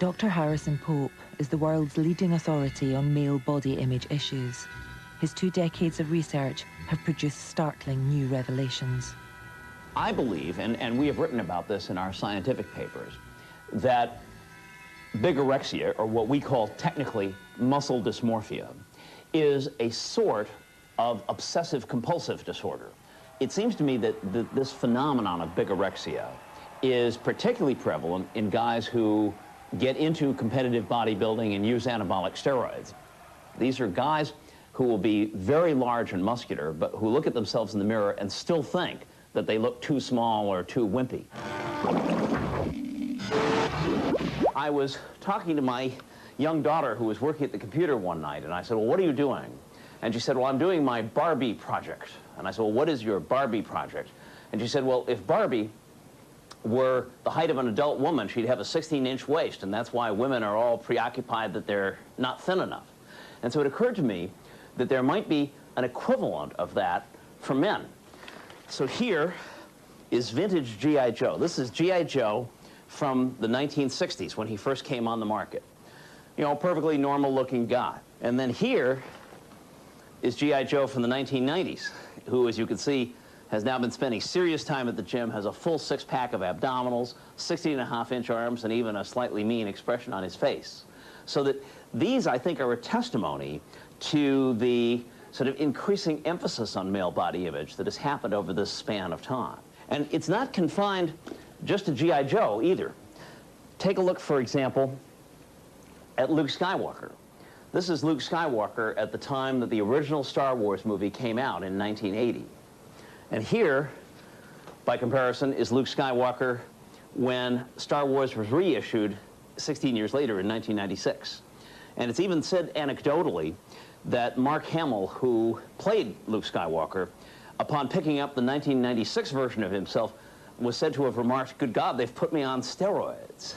Dr. Harrison Pope is the world's leading authority on male body image issues. His 2 decades of research have produced startling new revelations. I believe, and we have written about this in our scientific papers, that bigorexia, or what we call technically muscle dysmorphia, is a sort of obsessive-compulsive disorder. It seems to me that this phenomenon of bigorexia is particularly prevalent in guys who get into competitive bodybuilding and use anabolic steroids. These are guys who will be very large and muscular, but who look at themselves in the mirror and still think that they look too small or too wimpy. I was talking to my young daughter who was working at the computer one night, and I said, well, what are you doing? And she said, well, I'm doing my Barbie project. And I said, well, what is your Barbie project? And she said, well, if Barbie were the height of an adult woman, she'd have a 16-inch waist, and that's why women are all preoccupied that they're not thin enough. And so it occurred to me that there might be an equivalent of that for men. So here is vintage G.I. Joe. This is G.I. Joe from the 1960s when he first came on the market. You know, perfectly normal-looking guy. And then here is G.I. Joe from the 1990s, who, as you can see, has now been spending serious time at the gym, has a full 6-pack of abdominals, 16.5-inch arms, and even a slightly mean expression on his face. So that these, I think, are a testimony to the sort of increasing emphasis on male body image that has happened over this span of time. And it's not confined just to G.I. Joe either. Take a look, for example, at Luke Skywalker. This is Luke Skywalker at the time that the original Star Wars movie came out in 1980. And here, by comparison, is Luke Skywalker when Star Wars was reissued 16 years later in 1996. And it's even said anecdotally that Mark Hamill, who played Luke Skywalker, upon picking up the 1996 version of himself, was said to have remarked, good God, they've put me on steroids.